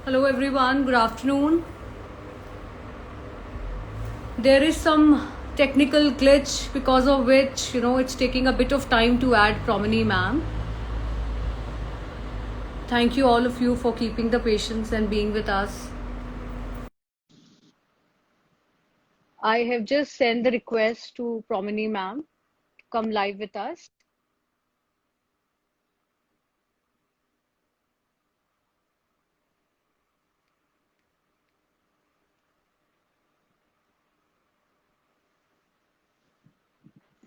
Hello everyone, good afternoon. There is some technical glitch because of which, it's taking a bit of time to add Promini ma'am. Thank you all of you for keeping the patience and being with us. I have just sent the request to Promini ma'am to come live with us.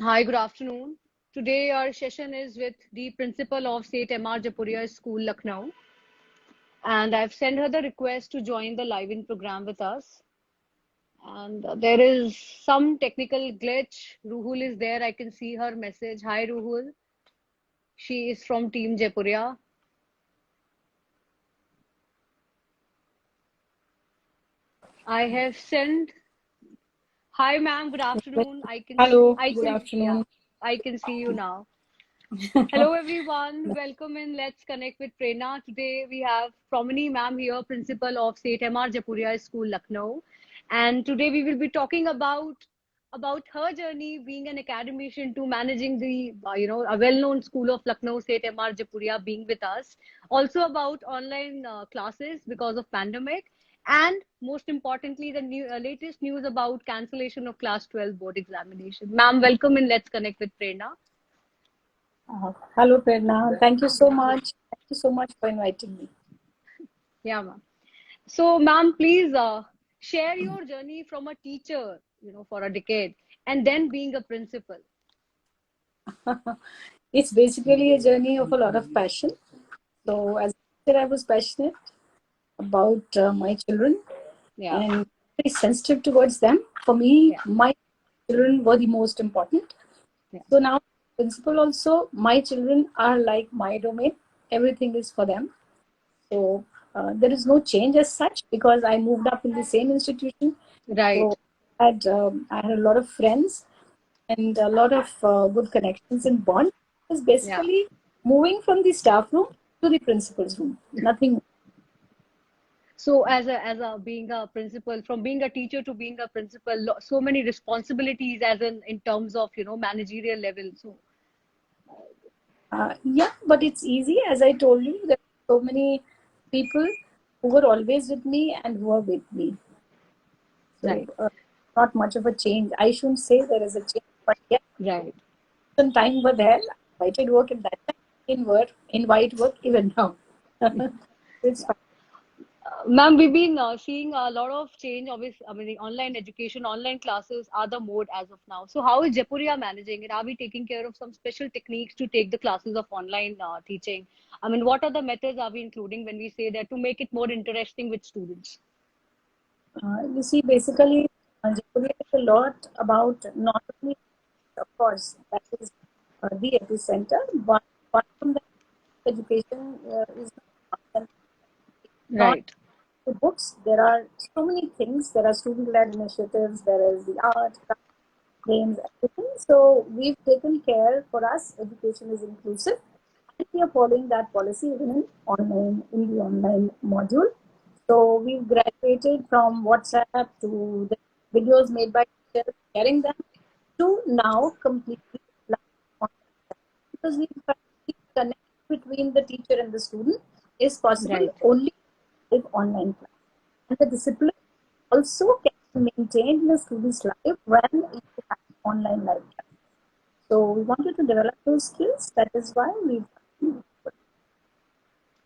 Hi, good afternoon. Today our session is with the Principal of Seth M.R. Jaipuria School, Lucknow. And I've sent her the request to join the live-in program with us. And there is some technical glitch. Ruhul is there. I can see her message. Hi, Ruhul. She is from Team Jaipuria. I have sent. Hi, ma'am. Good afternoon. Hello. Good afternoon. Yeah, I can see you now. Hello, everyone. Welcome in. Let's connect with Prerna. Today we have Promini ma'am here, Principal of Seth M.R. Jaipuria School, Lucknow. And today we will be talking about her journey being an academician to managing the a well-known school of Lucknow, Seth M.R. Jaipuria, being with us. Also about online classes because of pandemic, and most importantly, the latest news about cancellation of class 12 board examination. Ma'am, welcome in. Let's connect with Prerna. Hello, Prerna. Thank you so much. Thank you so much for inviting me. Yeah, ma'am. So, ma'am, please share your journey from a teacher, for a decade, and then being a principal. It's basically a journey of a lot of passion. So, as I said, I was passionate about my children and very sensitive towards them. For me, my children were the most important. So now, principal also, my children are like my domain. Everything is for them. So there is no change as such because I moved up in the same institution. Right. So I had a lot of friends and a lot of good connections in bond. It was basically moving from the staff room to the principal's room. Nothing. So as a being a principal, from being a teacher to being a principal, so many responsibilities as in terms of managerial level. So yeah, but it's easy. As I told you, there are so many people who were always with me and who are with me. So, not much of a change. I shouldn't say there is a change, but yeah, some time were there. I did work at that time, invite work even now. It's fine. Ma'am, we've been seeing a lot of change. Obviously, I mean, the online education, online classes are the mode as of now. So, how is Jaipuria managing it? Are we taking care of some special techniques to take the classes of online teaching? I mean, what are the methods are we including when we say that to make it more interesting with students? You see, basically, Jaipuria is a lot about not only, of course, that is the epicenter, but apart from that, education is not the books. There are so many things. There are student-led initiatives. There is the art, games, everything. So we've taken care for us. Education is inclusive, and we are following that policy even in the online module. So we've graduated from WhatsApp to the videos made by teachers, sharing them, to now completely because we connect between the teacher and the student is possible only with online class. And the discipline also can be maintained in the student's life when you have online life class. So we wanted to develop those skills. That is why we.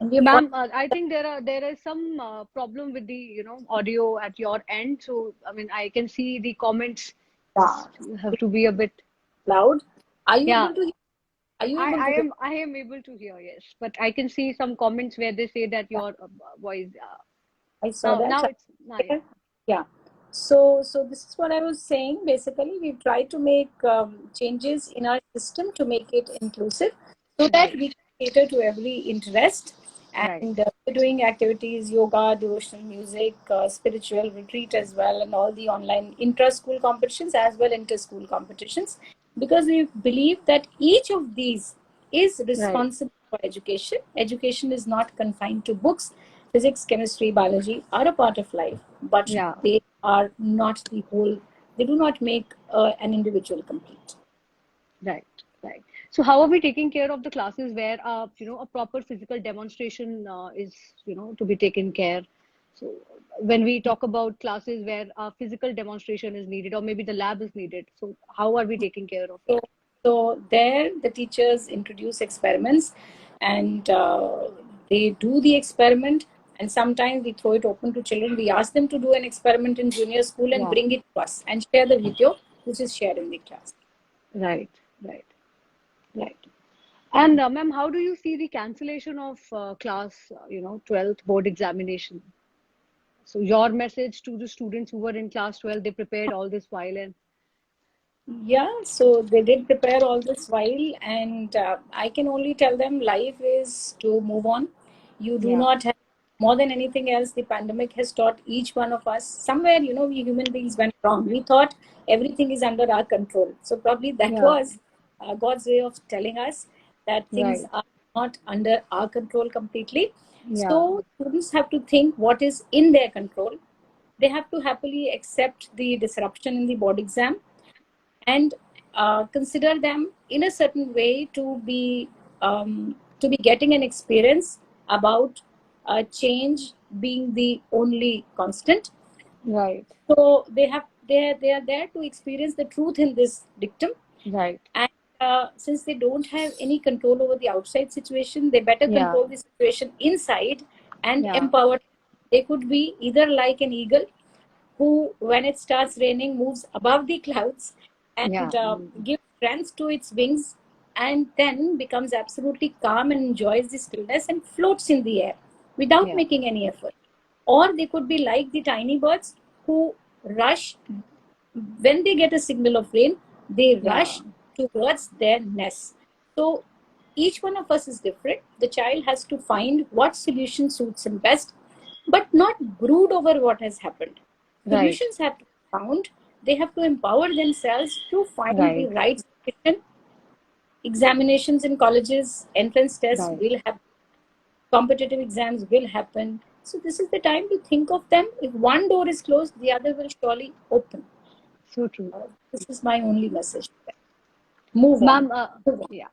Ma'am, I think there is some problem with the audio at your end. So I mean, I can see the comments. You have to be a bit loud. Are you able to hear? Are you able to hear? I am able to hear, yes, but I can see some comments where they say that your voice. I saw that. Now it's nice. Yeah. So this is what I was saying. Basically, we try to make changes in our system to make it inclusive, so that we can cater to every interest. And we're doing activities, yoga, devotional music, spiritual retreat as well, and all the online intra-school competitions as well inter-school competitions, because we believe that each of these is responsible for education. Education is not confined to books. Physics, chemistry, biology are a part of life, but Yeah. they are not the whole. They do not make an individual complete. Right, right. So how are we taking care of the classes where a proper physical demonstration is, to be taken care? So when we talk about classes where physical demonstration is needed or maybe the lab is needed, so how are we taking care of So, it? so there the teachers introduce experiments, and they do the experiment, and sometimes we throw it open to children. We ask them to do an experiment in junior school and Yeah, bring it to us and share the video, which is shared in the class. right, right, right. And ma'am, how do you see the cancellation of class, 12th board examination? So your message to the students who were in class 12, they prepared all this while and Yeah, so they did prepare all this while, and I can only tell them life is to move on. You do yeah, not have more than anything else. The pandemic has taught each one of us somewhere, we human beings went wrong. We thought everything is under our control. So, probably that yeah, was God's way of telling us that things right, are not under our control completely. yeah, So, students have to think what is in their control. They have to happily accept the disruption in the board exam and consider them in a certain way to be getting an experience about change being the only constant. right, So they are there to experience the truth in this dictum, right, and since they don't have any control over the outside situation, they better yeah, control the situation inside and yeah, empower. They could be either like an eagle who, when it starts raining, moves above the clouds yeah, and gives strength to its wings, and then becomes absolutely calm and enjoys the stillness and floats in the air without yeah, making any effort. Or they could be like the tiny birds who rush when they get a signal of rain, they yeah, rush towards their nest. So each one of us is different. The child has to find what solution suits him best, but not brood over what has happened. right, Solutions have to be found. They have to empower themselves to find the right, right solution. Examinations in colleges, entrance tests right. will happen, competitive exams will happen. So this is the time to think of them. If one door is closed, the other will surely open. So true. This is my only message. Move on. Ma'am, Move on. yeah,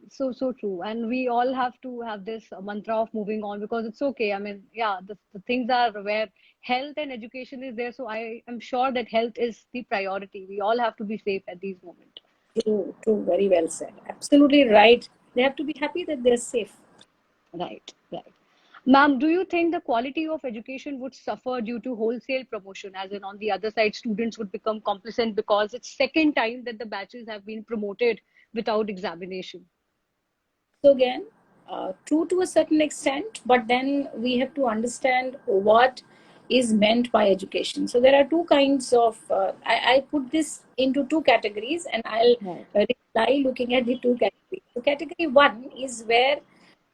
so true. And we all have to have this mantra of moving on because it's okay. I mean, yeah, the things are where health and education is there. So I am sure that health is the priority. We all have to be safe at these moments. True, true. Very well said. Absolutely right. They have to be happy that they're safe. Right, right. Ma'am, do you think the quality of education would suffer due to wholesale promotion? As in, on the other side, students would become complacent because it's second time that the batches have been promoted without examination. So again, true to a certain extent, but then we have to understand what is meant by education. So there are two kinds of. I put this into two categories, and I'll Right. reply looking at the two categories. So category one is where,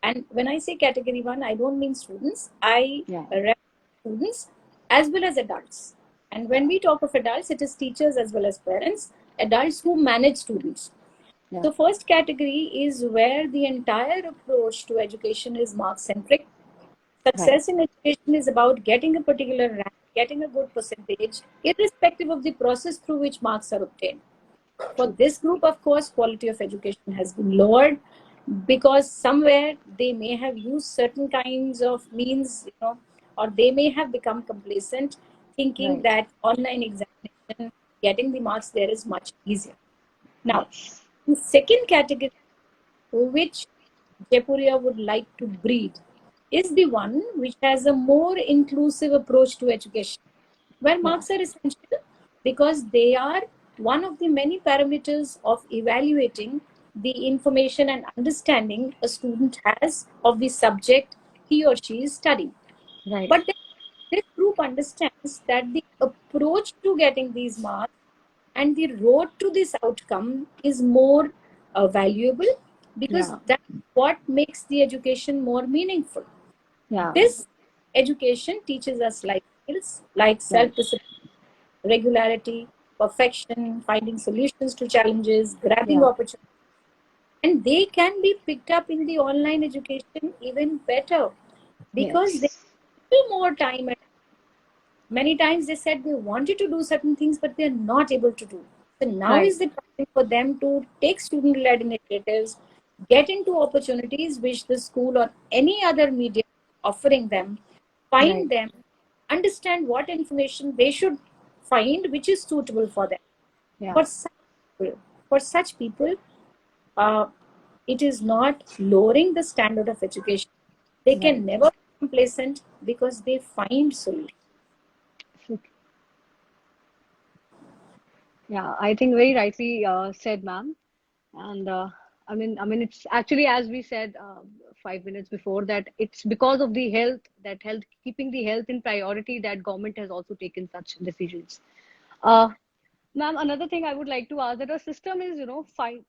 and when I say category one, I don't mean students. I Yeah. refer students as well as adults. And when Yeah. we talk of adults, it is teachers as well as parents, adults who manage students. Yeah. So first category is where the entire approach to education is mark centric. Right. Success in education is about getting a particular rank, getting a good percentage, irrespective of the process through which marks are obtained. For True. this group, of course, quality of education has been lowered because somewhere they may have used certain kinds of means, or they may have become complacent, thinking Right. that online examination, getting the marks there is much easier. Now, Yes. the second category which Jaipuria would like to breed is the one which has a more inclusive approach to education, where Yeah. marks are essential because they are one of the many parameters of evaluating the information and understanding a student has of the subject he or she is studying. Right. But then this group understands that the approach to getting these marks and the road to this outcome is more valuable because Yeah. that's what makes the education more meaningful. Yeah. This education teaches us life skills like Right. self-discipline, regularity, perfection, finding solutions to challenges, grabbing Yeah. opportunities, and they can be picked up in the online education even better, because they Yes. have more time. And many times they said they wanted to do certain things, but they're not able to do. So now Right. is the time for them to take student-led initiatives, get into opportunities which the school or any other media is offering them, Right. find them, understand what information they should find which is suitable for them. Yeah. For such people, for such people, uh, it is not lowering the standard of education. They Right. can never be complacent because they find solutions. So, yeah, I think very rightly said, ma'am. And I mean, it's actually, as we said 5 minutes before, that it's because of the health, that health, keeping the health in priority, that government has also taken such decisions. Uh, Ma'am, another thing I would like to ask, that our system is,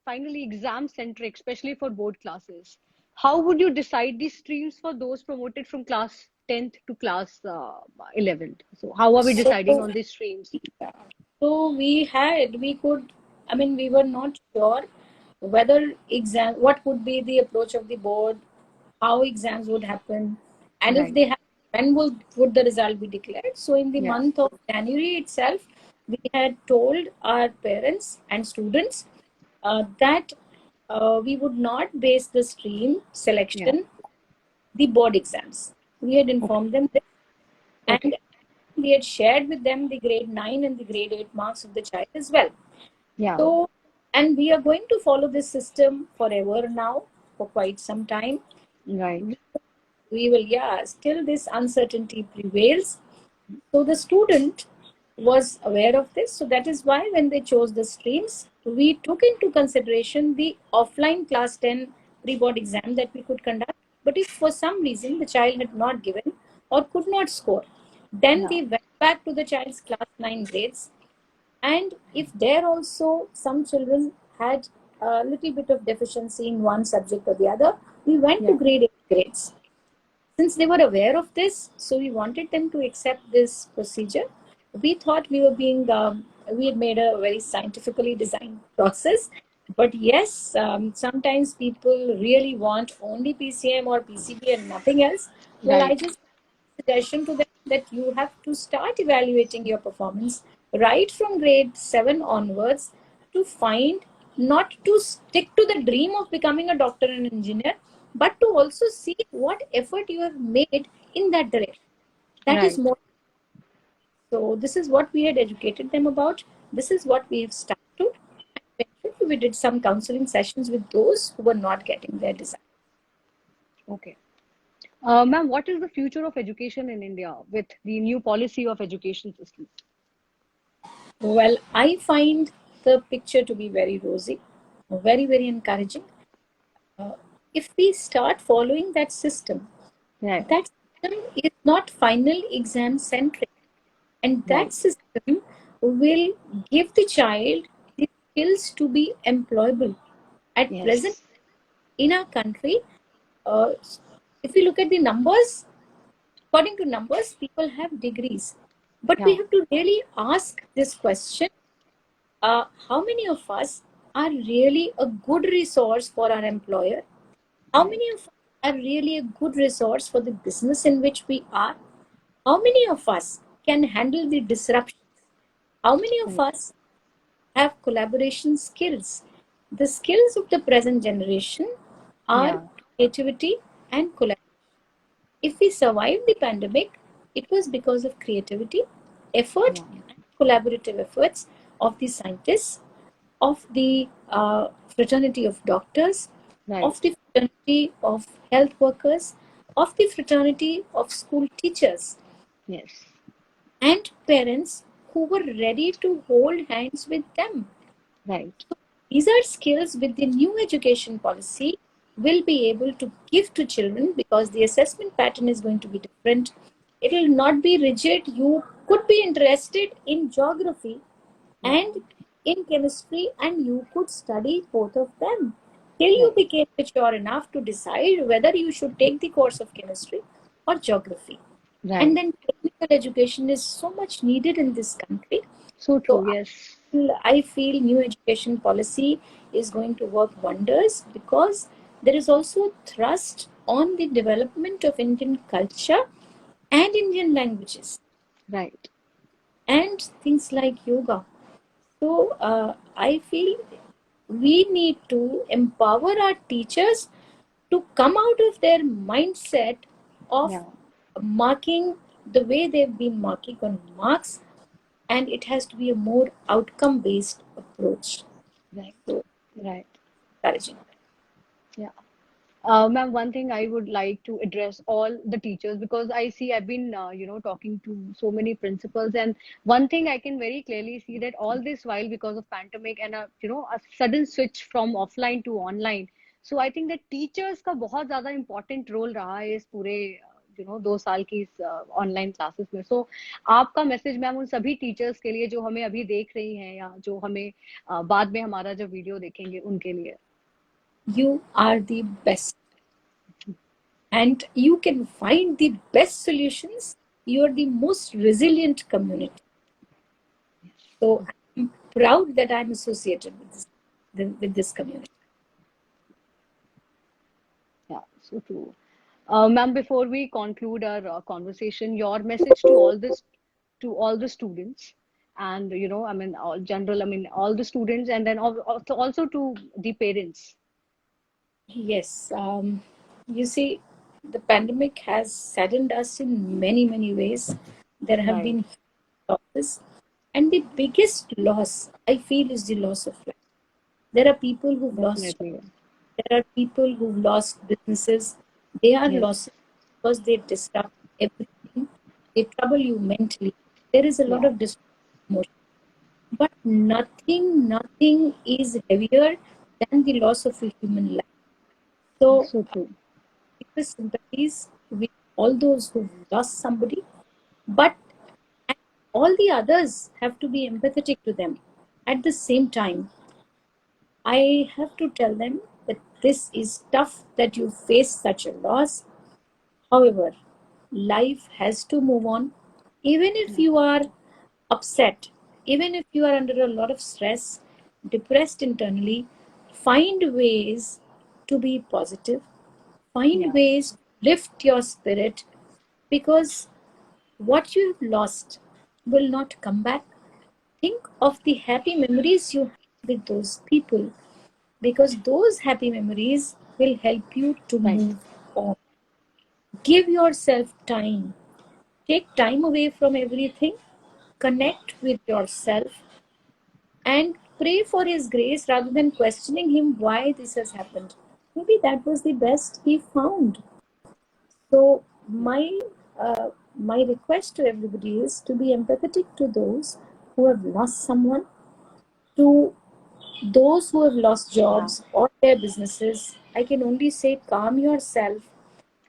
finally exam centric, especially for board classes. How would you decide the streams for those promoted from class 10th to class 11th? So how are we deciding So, on these streams? yeah. So we could, I mean, we were not sure whether what would be the approach of the board, how exams would happen, and if Right. they have, when would the result be declared. So in the Yeah. month of January itself, we had told our parents and students that we would not base the stream Yeah. selection the board exams. We had Okay. informed them this, Okay. and we had shared with them the grade 9 and the grade 8 marks of the child as well. Yeah. So, and we are going to follow this system forever now, for quite some time. Right. We will, yeah, still this uncertainty prevails. So the student was aware of this. So that is why when they chose the streams, we took into consideration the offline class 10 pre-board exam that we could conduct. But if for some reason the child had not given or could not score, then Yeah. we went back to the child's class 9 grades. And if there also some children had a little bit of deficiency in one subject or the other, we went to Yeah. grade 8 grades. Since they were aware of this, so we wanted them to accept this procedure. We thought we had made a very scientifically designed process. But yes, sometimes people really want only PCM or PCB and nothing else. Well, I Right. just suggestion to them that you have to start evaluating your performance right from grade 7 onwards, to find, not to stick to the dream of becoming a doctor and engineer, but to also see what effort you have made in that direction. That is Right. more. So this is what we had educated them about. This is what we have started. Eventually, we did some counseling sessions with those who were not getting their desire. Okay. Ma'am, what is the future of education in India with the new policy of education systems? Well, I find the picture to be very rosy, very, very encouraging. Uh, if we start following Right. that system is not final exam centric, and that Right. system will give the child the skills to be employable. At present, Yes. in our country, uh, if we look at the numbers, according to numbers, people have degrees. But we Yeah. have to really ask this question, how many of us are really a good resource for our employer? How Right. many of us are really a good resource for the business in which we are? How many of us can handle the disruptions? How many of Right. us have collaboration skills? The skills of the present generation are Yeah. creativity and collaboration. If we survived the pandemic, it was because of creativity, effort, Yeah. and collaborative efforts of the scientists, of the fraternity of doctors, Right. of the fraternity of health workers, of the fraternity of school teachers, Yes. and parents who were ready to hold hands with them. Right. These are skills with the new education policy will be able to give to children, because the assessment pattern is going to be different. It will not be rigid. You could be interested in geography Yeah. and in chemistry, and you could study both of them till you Right. became mature enough to decide whether you should take the course of chemistry or geography. And Right. then technical education is so much needed in this country. So So true. Yes. I feel new education policy is going to work wonders, because there is also thrust on the development of Indian culture and Indian languages Right. and things like yoga. So I feel we need to empower our teachers to come out of their mindset of Yeah. marking the way they've been marking on marks, and it has to be a more outcome based approach. Right. So Right. encouraging. Yeah. Ma'am, one thing I would like to address all the teachers, because I see I've been, talking to so many principals, and one thing I can very clearly see that all this while, because of pandemic and a sudden switch from offline to online, so I think that teachers का बहुत ज़्यादा important role रहा है इस पूरे 2 साल की इस ऑनलाइन क्लासेस में. सो आपका मैसेज मैम उन सभी टीचर्स के लिए जो हमें अभी देख रही हैं या जो हमें बाद में हमारा जब वीडियो देखेंगे उनके लिए. You are the best, and you can find the best solutions. You are the most resilient community. So I'm proud that I'm associated with this community. Yeah, so true. Ma'am, before we conclude our conversation, your message to all the students, and all general, all the students, and then also to the parents. Yes, you see, the pandemic has saddened us in many, many ways. There have Right, been losses, and the biggest loss I feel is the loss of life. There are people who've lost jobs. definitely. There are people who've lost businesses. They are Yes, losses because they disrupt everything. They trouble you mentally. There is a lot yeah, of emotion. But nothing is heavier than the loss of a human life. So, so true. deepest sympathies with all those who've lost somebody, but all the others have to be empathetic to them. At the same time, I have to tell them that this is tough that you face such a loss. However, life has to move on. Even if Yeah, you are upset, even if you are under a lot of stress, depressed internally, find ways to be positive, find yeah, ways to lift your spirit, because what you have lost will not come back. Think of the happy memories you have with those people, because those happy memories will help you to right. move on. Give yourself time. Take time away from everything. Connect with yourself and pray for His grace rather than questioning Him why this has happened. Maybe that was the best He found. So my request to everybody is to be empathetic to those who have lost someone, to those who have lost Yeah, jobs or their businesses. I can only say calm yourself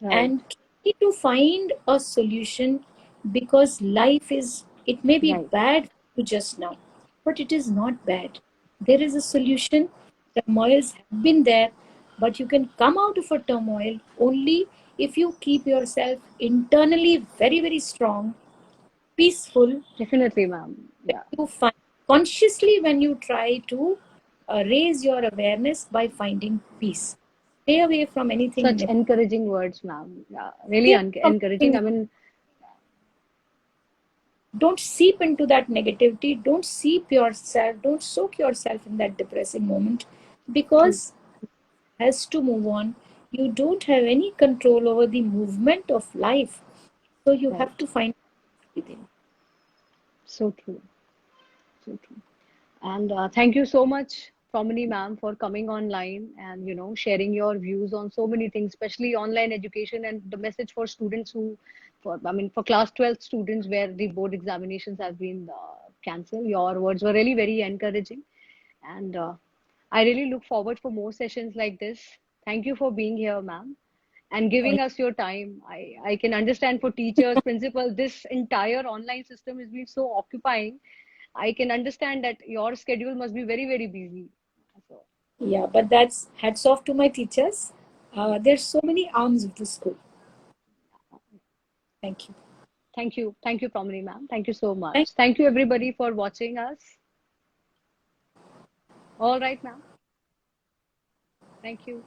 right, and try to find a solution, because life is, it may be right. bad for you just now, but it is not bad. There is a solution. Turmoils have been there, but you can come out of a turmoil only if you keep yourself internally very, very strong, peaceful. Definitely, ma'am. When Yeah. you find consciously, when you try to raise your awareness by finding peace, stay away from anything Such negative. encouraging words, ma'am. Yeah, really Stay away from encouraging. anything. Don't seep into that negativity. Don't seep yourself. Don't soak yourself in that depressing moment, True. because it has to move on. You don't have any control over the movement of life, so you have Right. to find within. So true. So true. And thank you so much, Promini ma'am, for coming online and sharing your views on so many things, especially online education and the message for students for class 12 students where the board examinations have been cancelled. Your words were really very encouraging, and I really look forward for more sessions like this. Thank you for being here, ma'am, and giving us your time. I can understand for teachers, principals, this entire online system has been so occupying. I can understand that your schedule must be very, very busy. So, Yeah, but that's hats off to my teachers. There's so many arms of the school. Thank you. thank you. Thank you, Promini ma'am. Thank you so Thank much. Thank you, everybody, for watching us. All right, ma'am. Thank you.